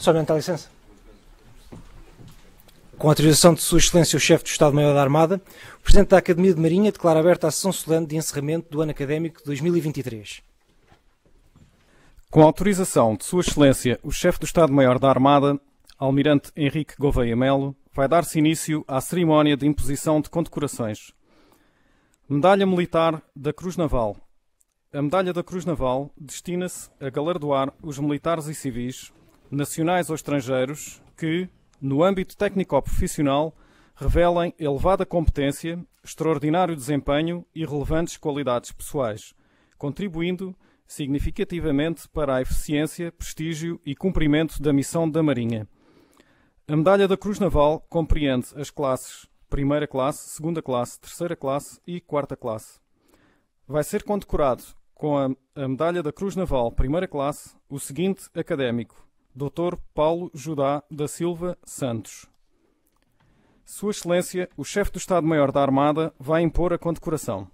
Sr. Almirante, dá licença. Com a autorização de Sua Excelência o Chefe do Estado-Maior da Armada, o Presidente da Academia de Marinha declara aberta a sessão solene de encerramento do ano académico 2023. Com a autorização de Sua Excelência o Chefe do Estado-Maior da Armada, Almirante Henrique Gouveia Melo, vai dar-se início à cerimónia de imposição de condecorações. Medalha Militar da Cruz Naval. A Medalha da Cruz Naval destina-se a galardoar os militares e civis, nacionais ou estrangeiros, que, no âmbito técnico-profissional, revelem elevada competência, extraordinário desempenho e relevantes qualidades pessoais, contribuindo significativamente para a eficiência, prestígio e cumprimento da missão da Marinha. A Medalha da Cruz Naval compreende as classes Primeira Classe, Segunda Classe, Terceira Classe e Quarta Classe. Vai ser condecorado com a Medalha da Cruz Naval Primeira Classe o seguinte académico: Dr. Paulo Judá da Silva Santos. Sua Excelência, o Chefe do Estado-Maior da Armada, vai impor a condecoração.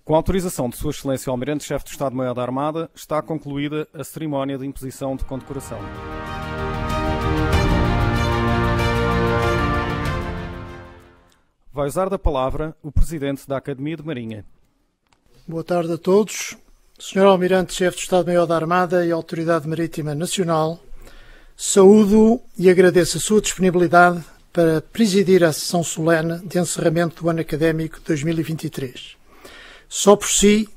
Com a autorização de Sua Excelência o Almirante-Chefe do Estado-Maior da Armada, está concluída a cerimónia de imposição de condecoração. Vai usar da palavra o Presidente da Academia de Marinha. Boa tarde a todos. Sr. Almirante-Chefe do Estado-Maior da Armada e Autoridade Marítima Nacional, saúdo e agradeço a sua disponibilidade para presidir a sessão solene de encerramento do ano académico 2023. Só por si,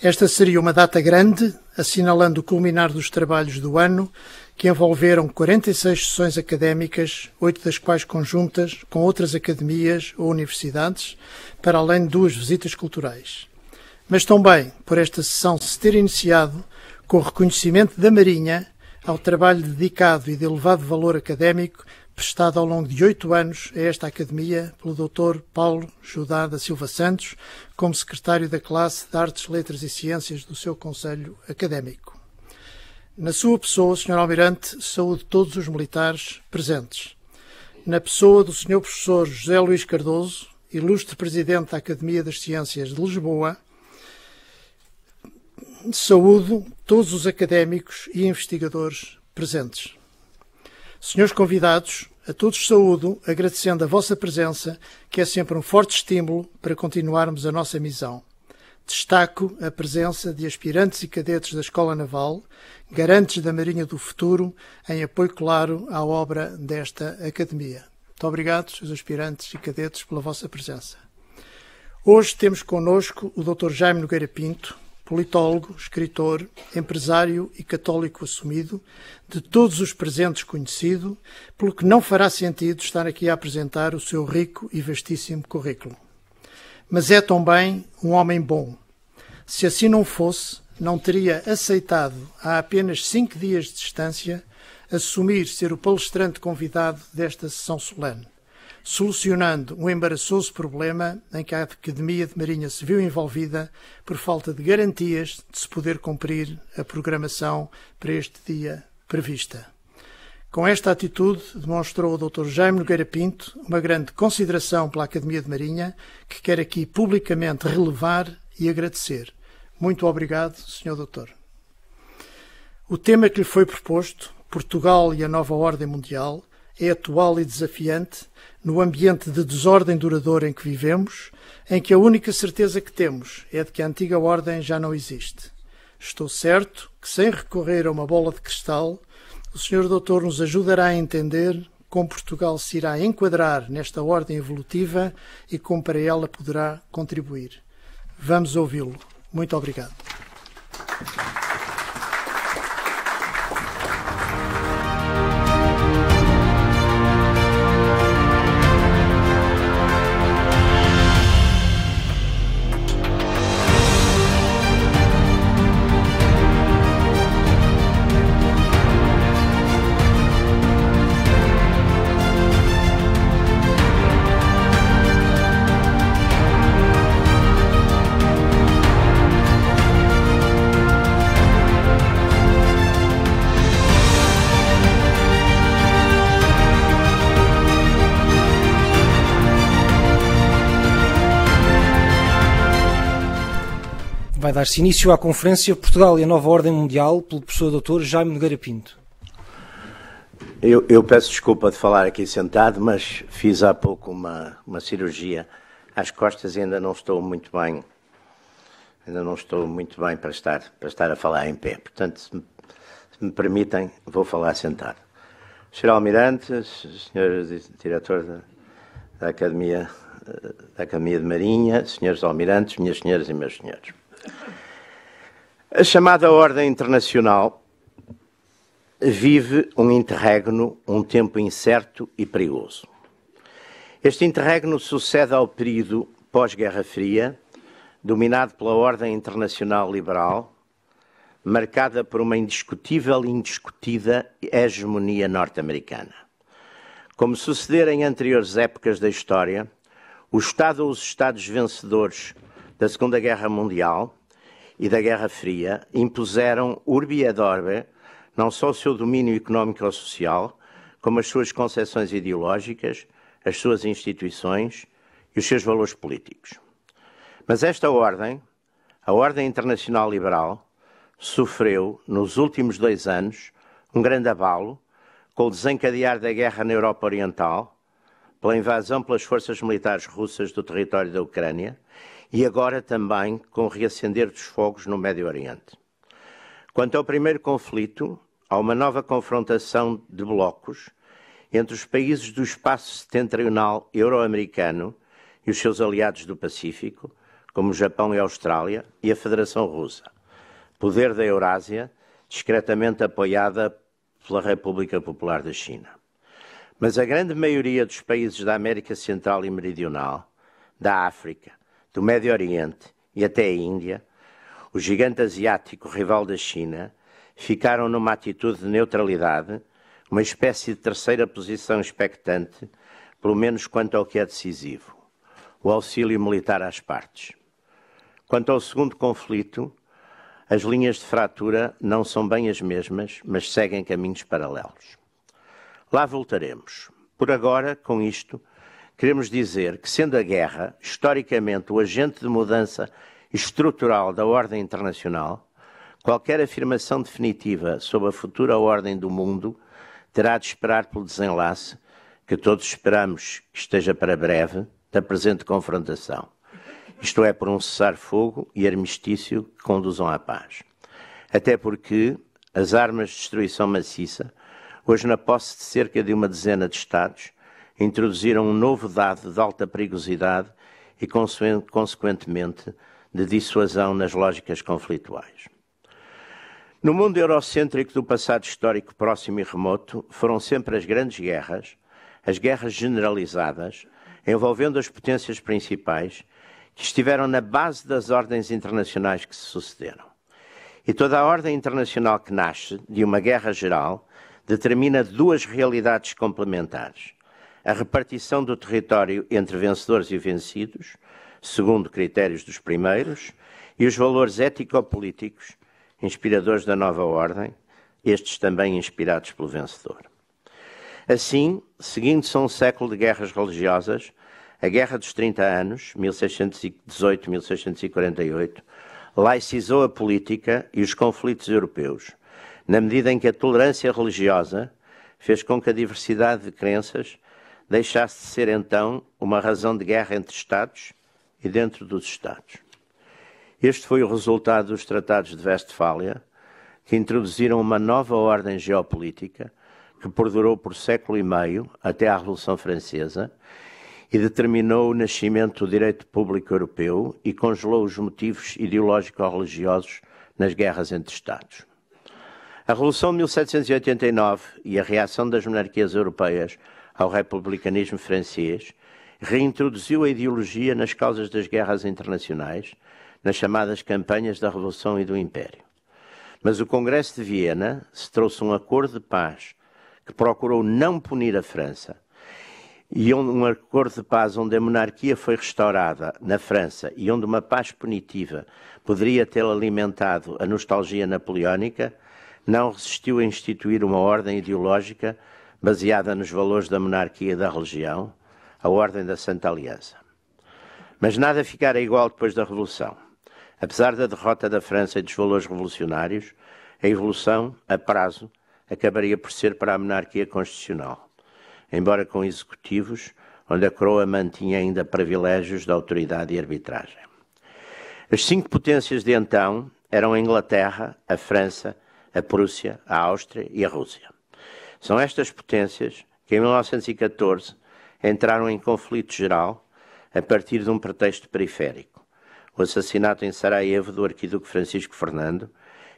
esta seria uma data grande, assinalando o culminar dos trabalhos do ano, que envolveram 46 sessões académicas, 8 das quais conjuntas com outras academias ou universidades, para além de 2 visitas culturais. Mas também por esta sessão se ter iniciado com o reconhecimento da Marinha ao trabalho dedicado e de elevado valor académico prestado ao longo de 8 anos a esta Academia pelo Dr. Paulo Judá da Silva Santos, como secretário da classe de Artes, Letras e Ciências do seu Conselho Académico. Na sua pessoa, Sr. Almirante, saúde todos os militares presentes. Na pessoa do Sr. Professor José Luís Cardoso, ilustre Presidente da Academia das Ciências de Lisboa, saúdo todos os académicos e investigadores presentes. Senhores convidados, a todos saúdo, agradecendo a vossa presença, que é sempre um forte estímulo para continuarmos a nossa missão. Destaco a presença de aspirantes e cadetes da Escola Naval, garantes da Marinha do Futuro, em apoio claro à obra desta Academia. Muito obrigado, senhores aspirantes e cadetes, pela vossa presença. Hoje temos connosco o Dr. Jaime Nogueira Pinto, politólogo, escritor, empresário e católico assumido, de todos os presentes conhecido, pelo que não fará sentido estar aqui a apresentar o seu rico e vastíssimo currículo. Mas é também um homem bom. Se assim não fosse, não teria aceitado, há apenas 5 dias de distância, assumir ser o palestrante convidado desta sessão solene, solucionando um embaraçoso problema em que a Academia de Marinha se viu envolvida por falta de garantias de se poder cumprir a programação para este dia prevista. Com esta atitude, demonstrou o Dr. Jaime Nogueira Pinto uma grande consideração pela Academia de Marinha, que quer aqui publicamente relevar e agradecer. Muito obrigado, Sr. Doutor. O tema que lhe foi proposto, Portugal e a Nova Ordem Mundial, é atual e desafiante no ambiente de desordem duradoura em que vivemos, em que a única certeza que temos é de que a antiga ordem já não existe. Estou certo que, sem recorrer a uma bola de cristal, o Sr. Doutor nos ajudará a entender como Portugal se irá enquadrar nesta ordem evolutiva e como para ela poderá contribuir. Vamos ouvi-lo. Muito obrigado. vai dar-se início à conferência Portugal e a Nova Ordem Mundial pelo professor Dr. Jaime Nogueira Pinto. Eu peço desculpa de falar aqui sentado, mas fiz há pouco uma cirurgia às costas e ainda não estou muito bem para estar a falar em pé. Portanto, se me permitem, vou falar sentado. Sr. Almirante, Sr. Diretor da Academia de Marinha, Srs. Almirantes, minhas senhoras e meus senhores. A chamada Ordem Internacional vive um interregno, um tempo incerto e perigoso. Este interregno sucede ao período pós-Guerra Fria, dominado pela Ordem Internacional Liberal, marcada por uma indiscutível e indiscutida hegemonia norte-americana. Como sucedera em anteriores épocas da história, o Estado ou os Estados vencedores da Segunda Guerra Mundial e da Guerra Fria impuseram urbi et orbi não só o seu domínio económico ou social, como as suas concepções ideológicas, as suas instituições e os seus valores políticos. Mas esta ordem, a Ordem Internacional Liberal, sofreu, nos últimos 2 anos, um grande abalo com o desencadear da guerra na Europa Oriental, pela invasão pelas forças militares russas do território da Ucrânia e agora também com o reacender dos fogos no Médio Oriente. Quanto ao primeiro conflito, há uma nova confrontação de blocos entre os países do espaço setentrional euro-americano e os seus aliados do Pacífico, como o Japão e a Austrália, e a Federação Russa, poder da Eurásia, discretamente apoiada pela República Popular da China. Mas a grande maioria dos países da América Central e Meridional, da África, do Médio Oriente e até a Índia, o gigante asiático rival da China, ficaram numa atitude de neutralidade, uma espécie de terceira posição expectante, pelo menos quanto ao que é decisivo, o auxílio militar às partes. Quanto ao segundo conflito, as linhas de fratura não são bem as mesmas, mas seguem caminhos paralelos. Lá voltaremos. Por agora, com isto, queremos dizer que, sendo a guerra, historicamente, o agente de mudança estrutural da ordem internacional, qualquer afirmação definitiva sobre a futura ordem do mundo terá de esperar pelo desenlace, que todos esperamos que esteja para breve, da presente confrontação. Isto é, por um cessar-fogo e armistício que conduzam à paz. Até porque as armas de destruição maciça, hoje na posse de cerca de uma dezena de Estados, introduziram um novo dado de alta perigosidade e, consequentemente, de dissuasão nas lógicas conflituais. No mundo eurocêntrico do passado histórico próximo e remoto, foram sempre as grandes guerras, as guerras generalizadas, envolvendo as potências principais, que estiveram na base das ordens internacionais que se sucederam. E toda a ordem internacional que nasce de uma guerra geral determina 2 realidades complementares: a repartição do território entre vencedores e vencidos, segundo critérios dos primeiros, e os valores ético-políticos inspiradores da nova ordem, estes também inspirados pelo vencedor. Assim, seguindo-se um século de guerras religiosas, a Guerra dos 30 Anos, 1618-1648, laicizou a política e os conflitos europeus, na medida em que a tolerância religiosa fez com que a diversidade de crenças deixasse de ser então uma razão de guerra entre Estados e dentro dos Estados. Este foi o resultado dos Tratados de Westfália, que introduziram uma nova ordem geopolítica que perdurou por século e meio, até à Revolução Francesa, e determinou o nascimento do direito público europeu e congelou os motivos ideológico-religiosos nas guerras entre Estados. A Revolução de 1789 e a reação das monarquias europeias ao republicanismo francês reintroduziu a ideologia nas causas das guerras internacionais, nas chamadas campanhas da Revolução e do Império. Mas o Congresso de Viena se trouxe um acordo de paz que procurou não punir a França, e um acordo de paz onde a monarquia foi restaurada na França e onde uma paz punitiva poderia ter alimentado a nostalgia napoleónica, não resistiu a instituir uma ordem ideológica baseada nos valores da monarquia e da religião, a Ordem da Santa Aliança. Mas nada ficara igual depois da Revolução. Apesar da derrota da França e dos valores revolucionários, a evolução, a prazo, acabaria por ser para a monarquia constitucional, embora com executivos, onde a coroa mantinha ainda privilégios de autoridade e arbitragem. As 5 potências de então eram a Inglaterra, a França, a Prússia, a Áustria e a Rússia. São estas potências que, em 1914, entraram em conflito geral a partir de um pretexto periférico, o assassinato em Sarajevo do arquiduque Francisco Fernando,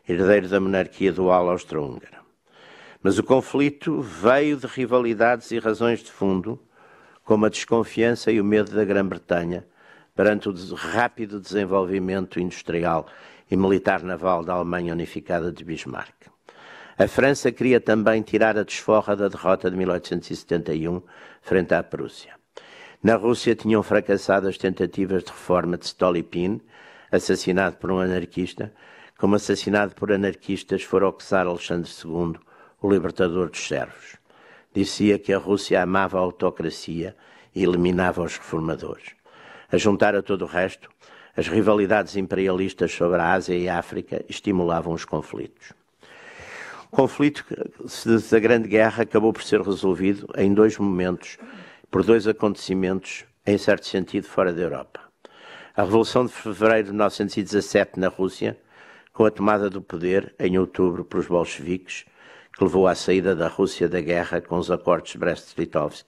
herdeiro da monarquia dual austro-húngara. Mas o conflito veio de rivalidades e razões de fundo, como a desconfiança e o medo da Grã-Bretanha perante o rápido desenvolvimento industrial e militar naval da Alemanha unificada de Bismarck. A França queria também tirar a desforra da derrota de 1871 frente à Prússia. Na Rússia tinham fracassado as tentativas de reforma de Stolypin, assassinado por um anarquista, como assassinado por anarquistas fora o czar Alexandre II, o libertador dos servos. Dizia que a Rússia amava a autocracia e eliminava os reformadores. A juntar a todo o resto, as rivalidades imperialistas sobre a Ásia e a África estimulavam os conflitos. O conflito da Grande Guerra acabou por ser resolvido em 2 momentos, por 2 acontecimentos, em certo sentido, fora da Europa. A Revolução de Fevereiro de 1917 na Rússia, com a tomada do poder, em outubro, pelos bolcheviques, que levou à saída da Rússia da guerra com os acordos de Brest-Litovsk,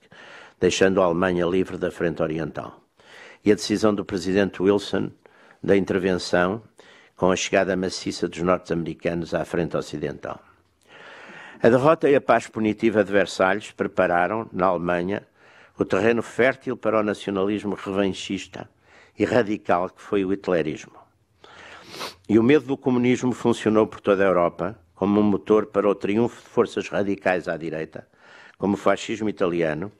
deixando a Alemanha livre da frente oriental. E a decisão do presidente Wilson da intervenção, com a chegada maciça dos norte-americanos à frente ocidental. A derrota e a paz punitiva de Versalhes prepararam, na Alemanha, o terreno fértil para o nacionalismo revanchista e radical que foi o hitlerismo. E o medo do comunismo funcionou por toda a Europa como um motor para o triunfo de forças radicais à direita, como o fascismo italiano,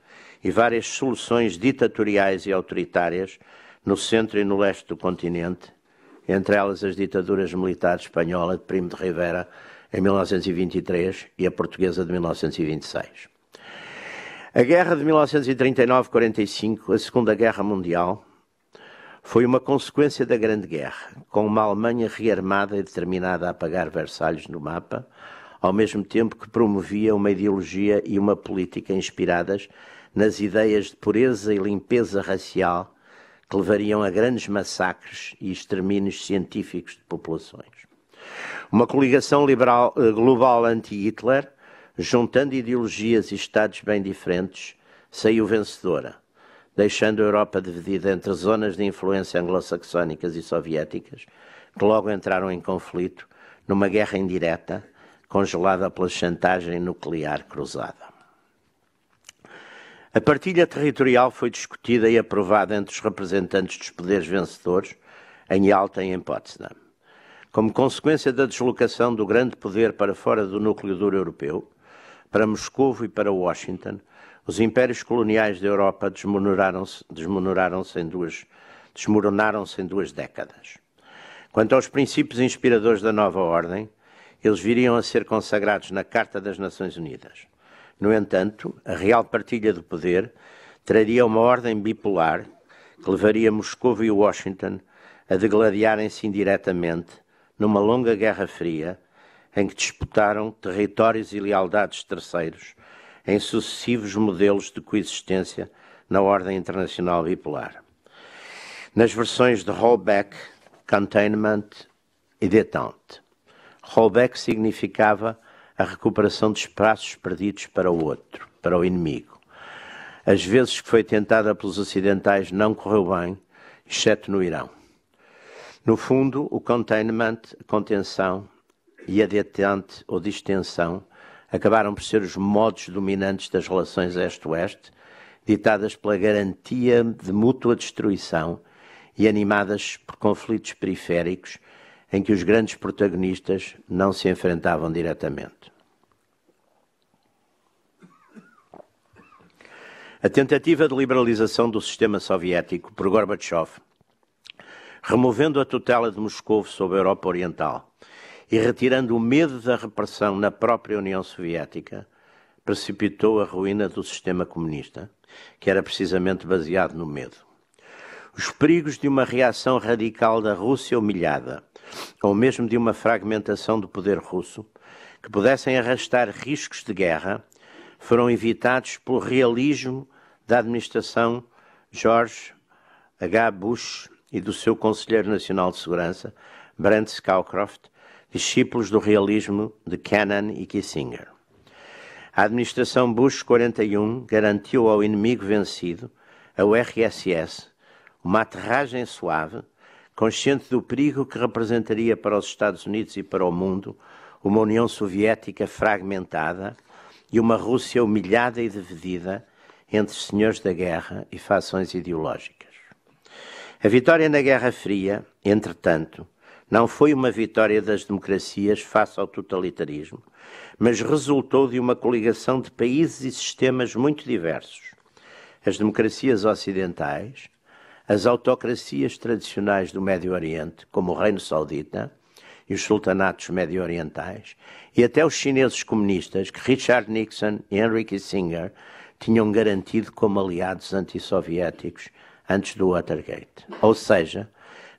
e várias soluções ditatoriais e autoritárias no centro e no leste do continente, entre elas as ditaduras militares espanhola de Primo de Rivera em 1923 e a portuguesa de 1926. A guerra de 1939-45, a Segunda Guerra Mundial, foi uma consequência da Grande Guerra, com uma Alemanha rearmada e determinada a apagar Versalhes no mapa, ao mesmo tempo que promovia uma ideologia e uma política inspiradas nas ideias de pureza e limpeza racial que levariam a grandes massacres e extermínios científicos de populações. Uma coligação liberal, global anti-Hitler, juntando ideologias e estados bem diferentes, saiu vencedora, deixando a Europa dividida entre zonas de influência anglo-saxónicas e soviéticas, que logo entraram em conflito numa guerra indireta, congelada pela chantagem nuclear cruzada. A partilha territorial foi discutida e aprovada entre os representantes dos poderes vencedores em Yalta e em Potsdam. Como consequência da deslocação do grande poder para fora do núcleo duro europeu, para Moscovo e para Washington, os impérios coloniais da Europa desmoronaram-se em 2 décadas. Quanto aos princípios inspiradores da nova ordem, eles viriam a ser consagrados na Carta das Nações Unidas. No entanto, a real partilha do poder traria uma ordem bipolar que levaria Moscovo e Washington a degladiarem-se indiretamente numa longa Guerra Fria em que disputaram territórios e lealdades de terceiros em sucessivos modelos de coexistência na ordem internacional bipolar. Nas versões de rollback, containment e détente. Rollback significava a recuperação de espaços perdidos para o outro, para o inimigo. As vezes que foi tentada pelos ocidentais não correu bem, exceto no Irão. No fundo, o containment, a contenção, e a detente ou distensão acabaram por ser os modos dominantes das relações Este-Oeste, ditadas pela garantia de mútua destruição e animadas por conflitos periféricos em que os grandes protagonistas não se enfrentavam diretamente. A tentativa de liberalização do sistema soviético por Gorbachev, removendo a tutela de Moscou sobre a Europa Oriental e retirando o medo da repressão na própria União Soviética, precipitou a ruína do sistema comunista, que era precisamente baseado no medo. Os perigos de uma reação radical da Rússia humilhada, ou mesmo de uma fragmentação do poder russo, que pudessem arrastar riscos de guerra, foram evitados pelo realismo da administração George H. Bush e do seu Conselheiro Nacional de Segurança, Brent Scowcroft, discípulos do realismo de Kennan e Kissinger. A administração Bush 41 garantiu ao inimigo vencido, a URSS, uma aterragem suave, consciente do perigo que representaria para os Estados Unidos e para o mundo uma União Soviética fragmentada e uma Rússia humilhada e dividida entre senhores da guerra e fações ideológicas. A vitória na Guerra Fria, entretanto, não foi uma vitória das democracias face ao totalitarismo, mas resultou de uma coligação de países e sistemas muito diversos. As democracias ocidentais, as autocracias tradicionais do Médio Oriente, como o Reino Saudita e os sultanatos médio-orientais, e até os chineses comunistas que Richard Nixon e Henry Kissinger tinham garantido como aliados antissoviéticos antes do Watergate. Ou seja,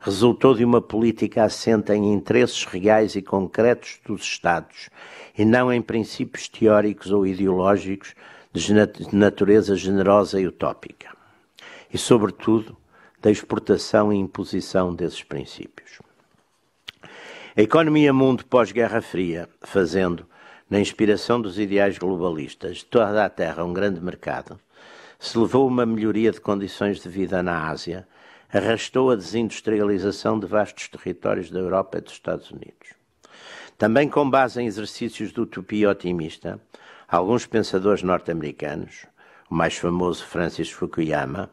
resultou de uma política assente em interesses reais e concretos dos Estados e não em princípios teóricos ou ideológicos de natureza generosa e utópica. E, sobretudo, da exportação e imposição desses princípios. A economia mundo pós-Guerra Fria, fazendo, na inspiração dos ideais globalistas, de toda a Terra um grande mercado, se levou uma melhoria de condições de vida na Ásia, arrastou a desindustrialização de vastos territórios da Europa e dos Estados Unidos. Também com base em exercícios de utopia otimista, alguns pensadores norte-americanos, o mais famoso Francis Fukuyama,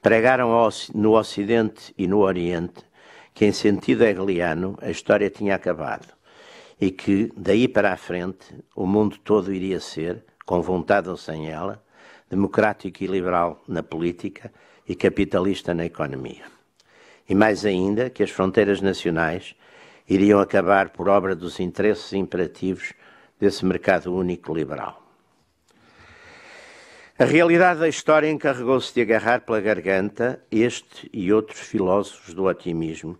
pregaram no Ocidente e no Oriente que, em sentido hegeliano, a história tinha acabado e que, daí para a frente, o mundo todo iria ser, com vontade ou sem ela, democrático e liberal na política e capitalista na economia. E mais ainda, que as fronteiras nacionais iriam acabar por obra dos interesses imperativos desse mercado único liberal. A realidade da história encarregou-se de agarrar pela garganta este e outros filósofos do otimismo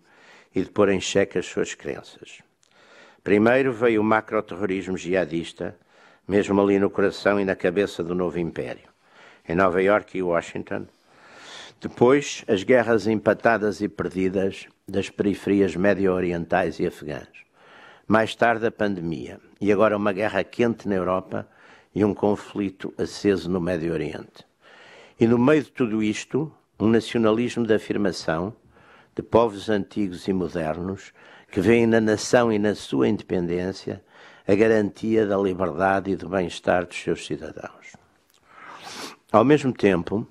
e de pôr em xeque as suas crenças. Primeiro veio o macroterrorismo jihadista, mesmo ali no coração e na cabeça do novo império, em Nova Iorque e Washington. Depois, as guerras empatadas e perdidas das periferias médio-orientais e afegãs. Mais tarde, a pandemia. E agora uma guerra quente na Europa e um conflito aceso no Médio Oriente. E no meio de tudo isto, um nacionalismo de afirmação de povos antigos e modernos que veem na nação e na sua independência a garantia da liberdade e do bem-estar dos seus cidadãos. Ao mesmo tempo,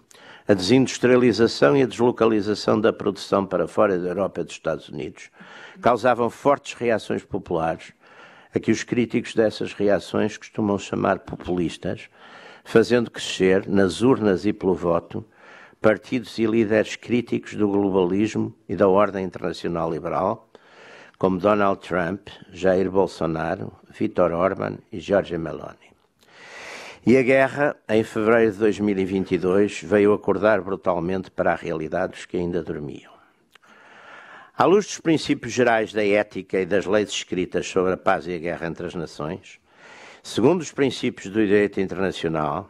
a desindustrialização e a deslocalização da produção para fora da Europa e dos Estados Unidos causavam fortes reações populares, a que os críticos dessas reações costumam chamar populistas, fazendo crescer, nas urnas e pelo voto, partidos e líderes críticos do globalismo e da ordem internacional liberal, como Donald Trump, Jair Bolsonaro, Viktor Orbán e Giorgia Meloni. E a guerra, em fevereiro de 2022, veio acordar brutalmente para a realidade dos que ainda dormiam. À luz dos princípios gerais da ética e das leis escritas sobre a paz e a guerra entre as nações, segundo os princípios do direito internacional,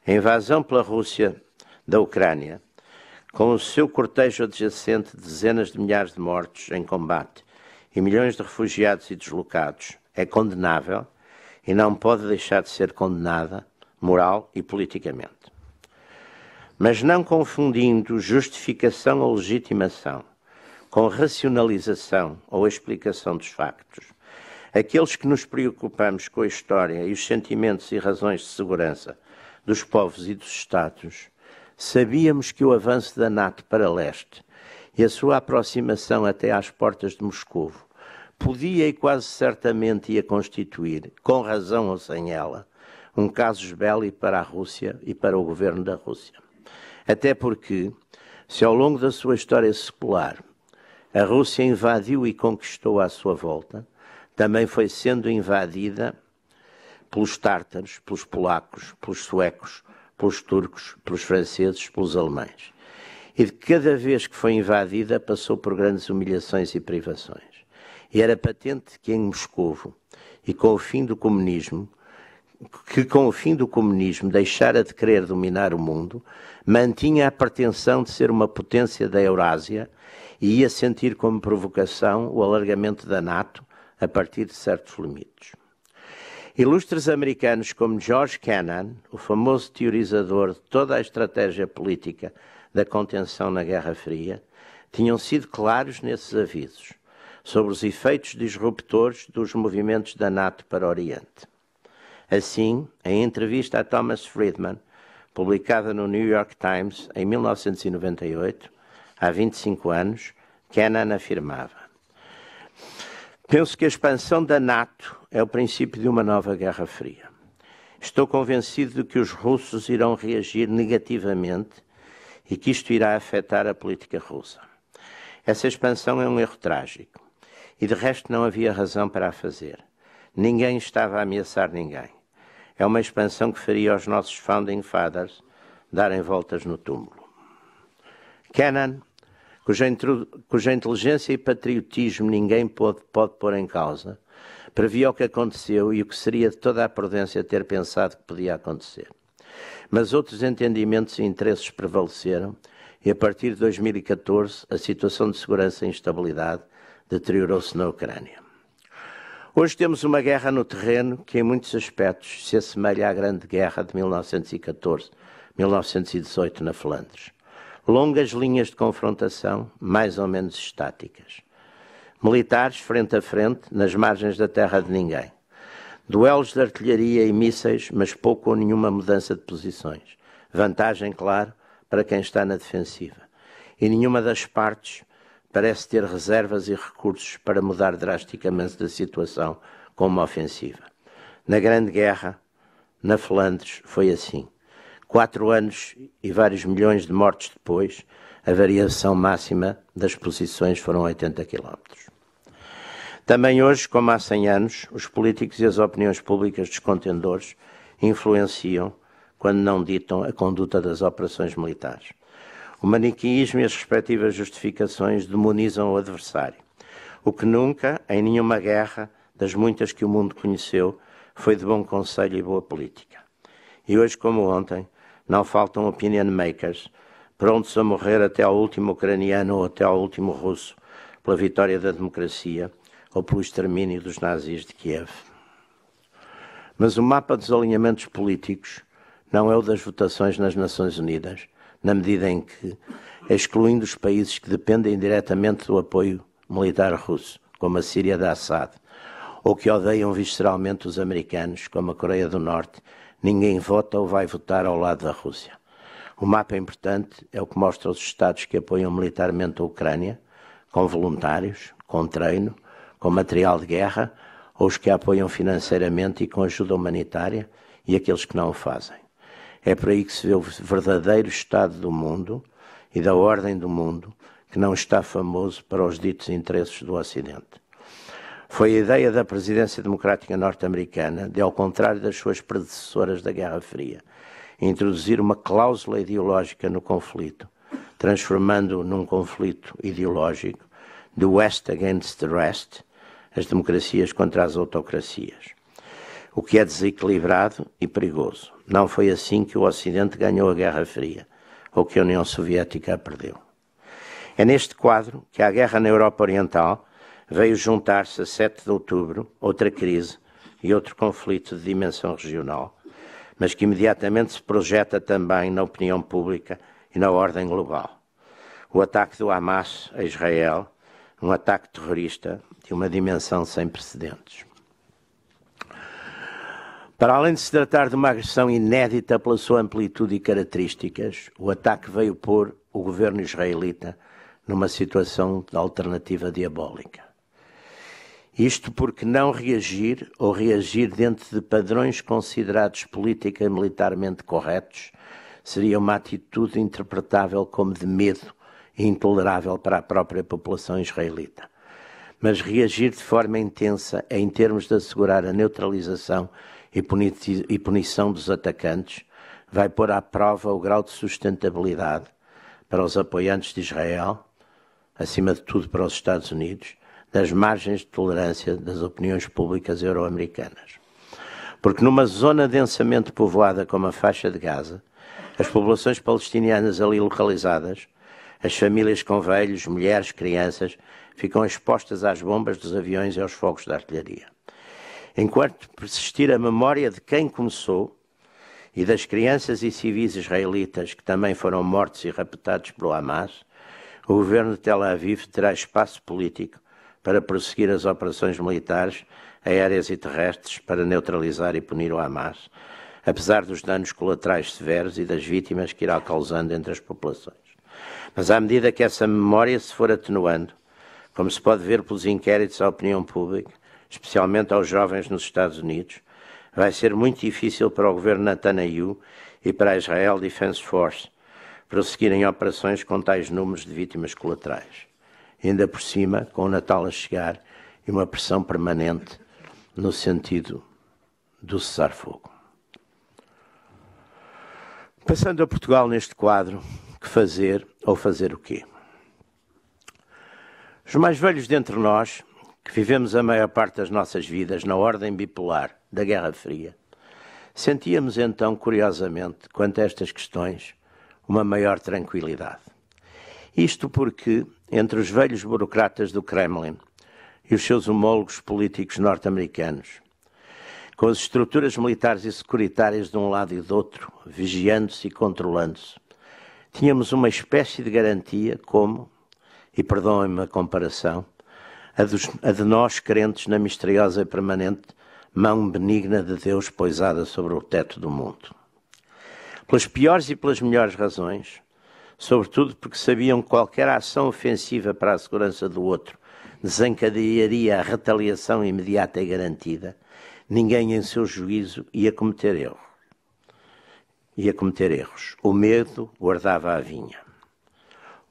a invasão pela Rússia da Ucrânia, com o seu cortejo adjacente de dezenas de milhares de mortos em combate e milhões de refugiados e deslocados, é condenável e não pode deixar de ser condenada moral e politicamente. Mas não confundindo justificação ou legitimação com racionalização ou explicação dos factos, aqueles que nos preocupamos com a história e os sentimentos e razões de segurança dos povos e dos Estados, sabíamos que o avanço da NATO para leste e a sua aproximação até às portas de Moscovo podia e quase certamente ia constituir, com razão ou sem ela, um casus belli para a Rússia e para o governo da Rússia. Até porque, se ao longo da sua história secular a Rússia invadiu e conquistou à sua volta, também foi sendo invadida pelos tártaros, pelos polacos, pelos suecos, pelos turcos, pelos franceses, pelos alemães. e de cada vez que foi invadida passou por grandes humilhações e privações. E era patente que em Moscovo, e com o fim do comunismo, deixara de querer dominar o mundo, mantinha a pretensão de ser uma potência da Eurásia e ia sentir como provocação o alargamento da NATO a partir de certos limites. Ilustres americanos como George Kennan, o famoso teorizador de toda a estratégia política da contenção na Guerra Fria, tinham sido claros nesses avisos sobre os efeitos disruptores dos movimentos da NATO para o Oriente. Assim, em entrevista a Thomas Friedman, publicada no New York Times em 1998, há 25 anos, Kennan afirmava: penso que a expansão da NATO é o princípio de uma nova Guerra Fria. Estou convencido de que os russos irão reagir negativamente e que isto irá afetar a política russa. Essa expansão é um erro trágico e, de resto, não havia razão para a fazer. Ninguém estava a ameaçar ninguém. É uma expansão que faria aos nossos Founding Fathers darem voltas no túmulo. Kennan, cuja inteligência e patriotismo ninguém pode pôr em causa, previa o que aconteceu e o que seria de toda a prudência ter pensado que podia acontecer. Mas outros entendimentos e interesses prevaleceram e, a partir de 2014, a situação de segurança e instabilidade deteriorou-se na Ucrânia. Hoje temos uma guerra no terreno que, em muitos aspectos, se assemelha à Grande Guerra de 1914-1918 na Flandres. Longas linhas de confrontação, mais ou menos estáticas. Militares frente a frente, nas margens da terra de ninguém. Duelos de artilharia e mísseis, mas pouco ou nenhuma mudança de posições. Vantagem, claro, para quem está na defensiva. E nenhuma das partes parece ter reservas e recursos para mudar drasticamente da situação com uma ofensiva. Na Grande Guerra, na Flandres, foi assim. 4 anos e vários milhões de mortes depois, a variação máxima das posições foram 80 quilómetros. Também hoje, como há 100 anos, os políticos e as opiniões públicas dos contendores influenciam, quando não ditam, a conduta das operações militares. O maniqueísmo e as respectivas justificações demonizam o adversário. O que nunca, em nenhuma guerra, das muitas que o mundo conheceu, foi de bom conselho e boa política. E hoje, como ontem, não faltam opinion makers, prontos a morrer até ao último ucraniano ou até ao último russo, pela vitória da democracia ou pelo extermínio dos nazis de Kiev. Mas o mapa dos alinhamentos políticos não é o das votações nas Nações Unidas, na medida em que, excluindo os países que dependem diretamente do apoio militar russo, como a Síria de Assad, ou que odeiam visceralmente os americanos, como a Coreia do Norte, ninguém vota ou vai votar ao lado da Rússia. O mapa importante é o que mostra os Estados que apoiam militarmente a Ucrânia, com voluntários, com treino, com material de guerra, ou os que a apoiam financeiramente e com ajuda humanitária, e aqueles que não o fazem. É por aí que se vê o verdadeiro estado do mundo e da ordem do mundo, que não está famoso para os ditos interesses do Ocidente. Foi a ideia da presidência democrática norte-americana de, ao contrário das suas predecessoras da Guerra Fria, introduzir uma cláusula ideológica no conflito, transformando-o num conflito ideológico, the West against the rest, as democracias contra as autocracias. O que é desequilibrado e perigoso. Não foi assim que o Ocidente ganhou a Guerra Fria, ou que a União Soviética a perdeu. É neste quadro que a guerra na Europa Oriental veio juntar-se a 7 de outubro, outra crise e outro conflito de dimensão regional, mas que imediatamente se projeta também na opinião pública e na ordem global. O ataque do Hamas a Israel, um ataque terrorista de uma dimensão sem precedentes. Para além de se tratar de uma agressão inédita pela sua amplitude e características, o ataque veio pôr o governo israelita numa situação de alternativa diabólica. Isto porque não reagir ou reagir dentro de padrões considerados política e militarmente corretos seria uma atitude interpretável como de medo e intolerável para a própria população israelita. Mas reagir de forma intensa em termos de assegurar a neutralização e punição dos atacantes vai pôr à prova o grau de sustentabilidade para os apoiantes de Israel, acima de tudo para os Estados Unidos, das margens de tolerância das opiniões públicas euro-americanas. Porque numa zona densamente povoada como a faixa de Gaza, as populações palestinianas ali localizadas, as famílias com velhos, mulheres, crianças, ficam expostas às bombas dos aviões e aos fogos da artilharia. Enquanto persistir a memória de quem começou e das crianças e civis israelitas que também foram mortos e raptados pelo Hamas, o governo de Tel Aviv terá espaço político para prosseguir as operações militares, aéreas e terrestres para neutralizar e punir o Hamas, apesar dos danos colaterais severos e das vítimas que irá causando entre as populações. Mas à medida que essa memória se for atenuando, como se pode ver pelos inquéritos à opinião pública, especialmente aos jovens nos Estados Unidos, vai ser muito difícil para o governo Netanyahu e para a Israel Defense Force prosseguirem operações com tais números de vítimas colaterais. E ainda por cima, com o Natal a chegar e uma pressão permanente no sentido do cessar-fogo. Passando a Portugal neste quadro, que fazer ou fazer o quê? Os mais velhos dentre nós, que vivemos a maior parte das nossas vidas na ordem bipolar da Guerra Fria, sentíamos então, curiosamente, quanto a estas questões, uma maior tranquilidade. Isto porque, entre os velhos burocratas do Kremlin e os seus homólogos políticos norte-americanos, com as estruturas militares e securitárias de um lado e do outro, vigiando-se e controlando-se, tínhamos uma espécie de garantia como, e perdoem-me a comparação, a de nós crentes na misteriosa e permanente mão benigna de Deus poisada sobre o teto do mundo. Pelas piores e pelas melhores razões, sobretudo porque sabiam que qualquer ação ofensiva para a segurança do outro desencadearia a retaliação imediata e garantida, ninguém em seu juízo ia cometer erros. O medo guardava a vinha.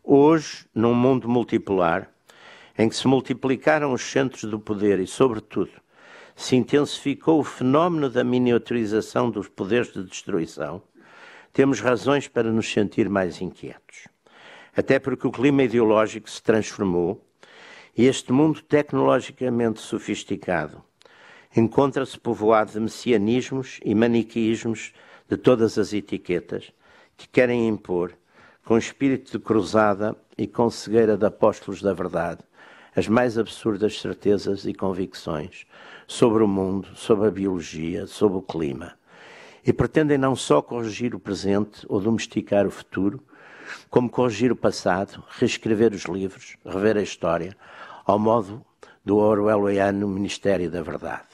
Hoje, num mundo multipolar, em que se multiplicaram os centros do poder e, sobretudo, se intensificou o fenómeno da miniaturização dos poderes de destruição, temos razões para nos sentir mais inquietos. Até porque o clima ideológico se transformou e este mundo tecnologicamente sofisticado encontra-se povoado de messianismos e maniqueísmos de todas as etiquetas que querem impor, com espírito de cruzada e com cegueira de apóstolos da verdade, as mais absurdas certezas e convicções sobre o mundo, sobre a biologia, sobre o clima. E pretendem não só corrigir o presente ou domesticar o futuro, como corrigir o passado, reescrever os livros, rever a história, ao modo do orwelliano Ministério da Verdade.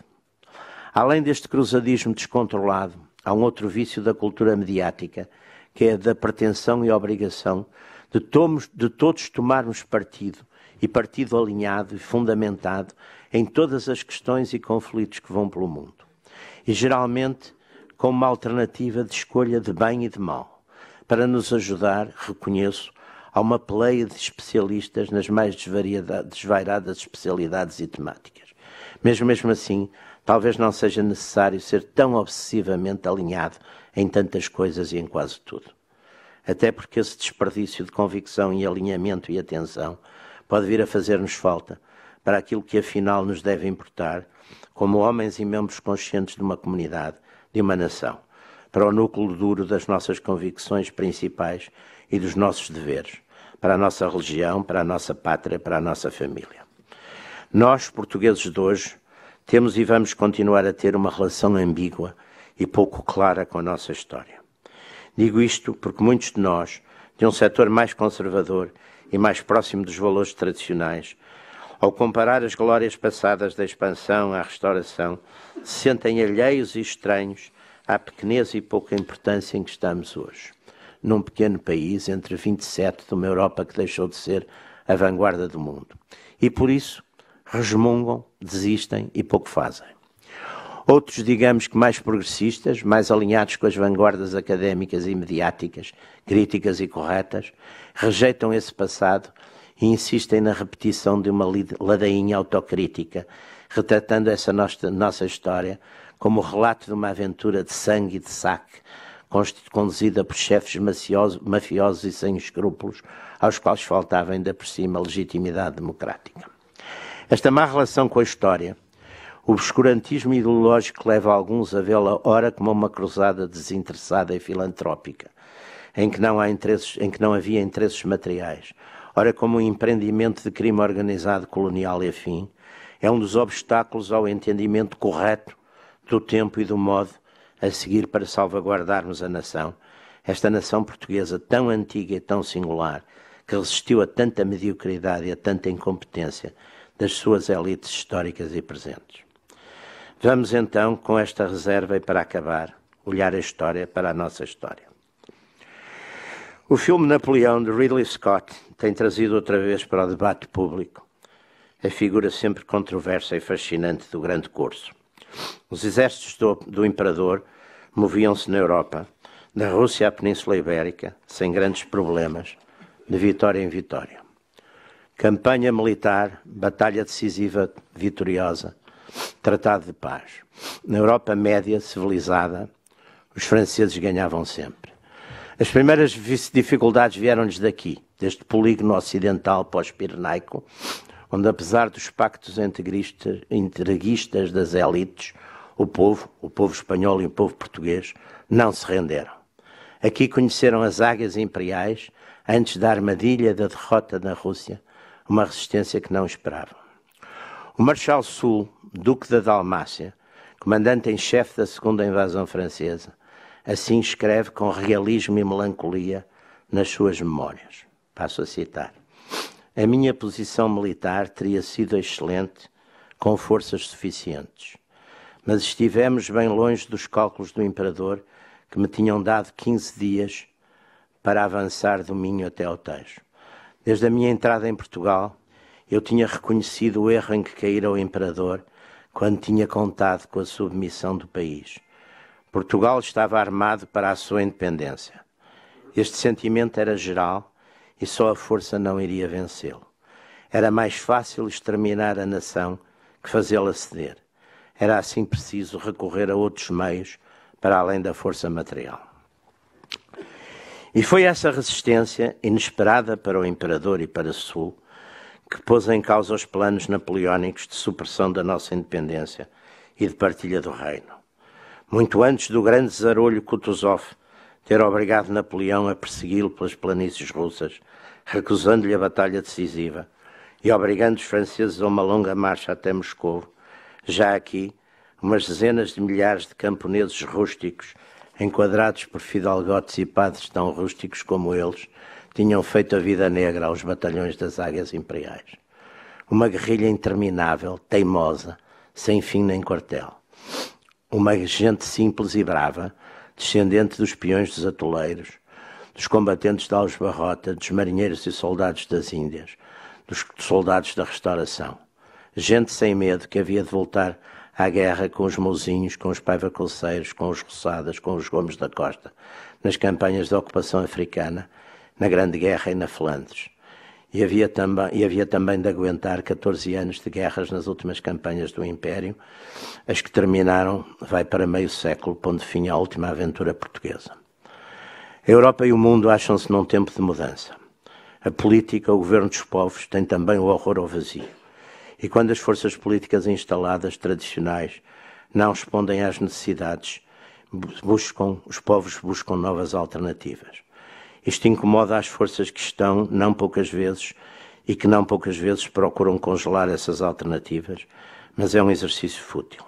Além deste cruzadismo descontrolado, há um outro vício da cultura mediática, que é a da pretensão e obrigação de todos tomarmos partido, e partido alinhado e fundamentado em todas as questões e conflitos que vão pelo mundo. E geralmente com uma alternativa de escolha de bem e de mal, para nos ajudar, reconheço, a uma peleia de especialistas nas mais desvairadas especialidades e temáticas. Mesmo assim, talvez não seja necessário ser tão obsessivamente alinhado em tantas coisas e em quase tudo. Até porque esse desperdício de convicção e alinhamento e atenção pode vir a fazer-nos falta para aquilo que afinal nos deve importar, como homens e membros conscientes de uma comunidade, de uma nação, para o núcleo duro das nossas convicções principais e dos nossos deveres, para a nossa religião, para a nossa pátria, para a nossa família. Nós, portugueses de hoje, temos e vamos continuar a ter uma relação ambígua e pouco clara com a nossa história. Digo isto porque muitos de nós, de um setor mais conservador e mais próximo dos valores tradicionais, ao comparar as glórias passadas da expansão à restauração, se sentem alheios e estranhos à pequenez e pouca importância em que estamos hoje, num pequeno país entre 27 de uma Europa que deixou de ser a vanguarda do mundo. E por isso resmungam, desistem e pouco fazem. Outros, digamos que mais progressistas, mais alinhados com as vanguardas académicas e mediáticas, críticas e corretas, rejeitam esse passado e insistem na repetição de uma ladainha autocrítica, retratando essa nossa história como o relato de uma aventura de sangue e de saque, conduzida por chefes mafiosos e sem escrúpulos, aos quais faltava ainda por cima a legitimidade democrática. Esta má relação com a história, o obscurantismo ideológico leva alguns a vê-la ora como uma cruzada desinteressada e filantrópica, em que não havia interesses materiais, ora como um empreendimento de crime organizado colonial e afim, é um dos obstáculos ao entendimento correto do tempo e do modo a seguir para salvaguardarmos a nação, esta nação portuguesa tão antiga e tão singular, que resistiu a tanta mediocridade e a tanta incompetência das suas elites históricas e presentes. Vamos então, com esta reserva e para acabar, olhar a história para a nossa história. O filme Napoleão, de Ridley Scott, tem trazido outra vez para o debate público a figura sempre controversa e fascinante do grande curso. Os exércitos do imperador moviam-se na Europa, da Rússia à Península Ibérica, sem grandes problemas, de vitória em vitória. Campanha militar, batalha decisiva vitoriosa, tratado de paz. Na Europa média, civilizada, os franceses ganhavam sempre. As primeiras dificuldades vieram-lhes daqui, deste polígono ocidental pós-pirenaico, onde, apesar dos pactos entreguistas das elites, o povo espanhol e o povo português, não se renderam. Aqui conheceram as águias imperiais, antes da armadilha da derrota na Rússia, uma resistência que não esperavam. O Marechal Soult, Duque da Dalmácia, comandante em chefe da segunda invasão francesa, assim escreve com realismo e melancolia nas suas memórias. Passo a citar. A minha posição militar teria sido excelente, com forças suficientes, mas estivemos bem longe dos cálculos do imperador, que me tinham dado 15 dias para avançar do Minho até ao Tejo. Desde a minha entrada em Portugal, eu tinha reconhecido o erro em que caíra o imperador quando tinha contado com a submissão do país. Portugal estava armado para a sua independência. Este sentimento era geral e só a força não iria vencê-lo. Era mais fácil exterminar a nação que fazê-la ceder. Era assim preciso recorrer a outros meios para além da força material. E foi essa resistência, inesperada para o imperador e para Soult, que pôs em causa os planos napoleónicos de supressão da nossa independência e de partilha do reino. Muito antes do grande zarolho Kutuzov ter obrigado Napoleão a persegui-lo pelas planícies russas, recusando-lhe a batalha decisiva e obrigando os franceses a uma longa marcha até Moscou, já aqui umas dezenas de milhares de camponeses rústicos, enquadrados por fidalgotes e padres tão rústicos como eles, tinham feito a vida negra aos batalhões das águias imperiais. Uma guerrilha interminável, teimosa, sem fim nem quartel. Uma gente simples e brava, descendente dos peões dos atoleiros, dos combatentes de Aljubarrota, dos marinheiros e soldados das Índias, dos soldados da Restauração. Gente sem medo que havia de voltar à guerra com os mouzinhos, com os paivacolceiros, com os roçadas, com os Gomes da Costa, nas campanhas da ocupação africana, na Grande Guerra e na Flandres. E havia também de aguentar 14 anos de guerras nas últimas campanhas do Império, as que terminaram, vai para meio século, pondo fim à última aventura portuguesa. A Europa e o mundo acham-se num tempo de mudança. A política, o governo dos povos, tem também o horror ao vazio. E quando as forças políticas instaladas, tradicionais, não respondem às necessidades, os povos buscam novas alternativas. Isto incomoda as forças que estão, não poucas vezes, e que não poucas vezes procuram congelar essas alternativas, mas é um exercício fútil.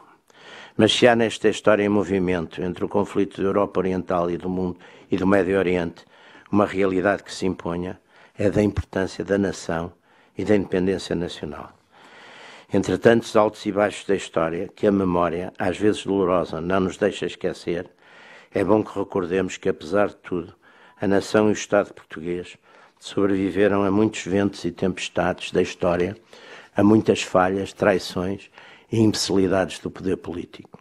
Mas se há nesta história em movimento, entre o conflito da Europa Oriental e do mundo e do Médio Oriente, uma realidade que se imponha, é da importância da nação e da independência nacional. Entre tantos altos e baixos da história, que a memória, às vezes dolorosa, não nos deixa esquecer, é bom que recordemos que, apesar de tudo, a nação e o Estado português sobreviveram a muitos ventos e tempestades da história, a muitas falhas, traições e imbecilidades do poder político.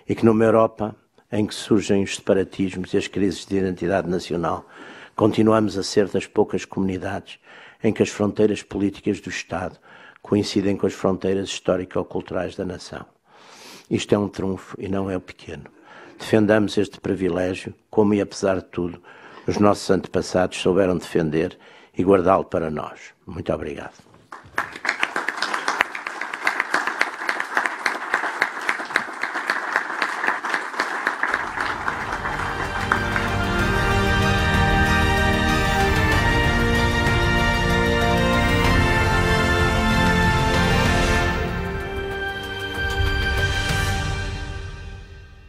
E que numa Europa em que surgem os separatismos e as crises de identidade nacional, continuamos a ser das poucas comunidades em que as fronteiras políticas do Estado coincidem com as fronteiras histórico-culturais da nação. Isto é um trunfo e não é o pequeno. defendamos este privilégio, como e apesar de tudo, os nossos antepassados souberam defender e guardá-lo para nós. Muito obrigado.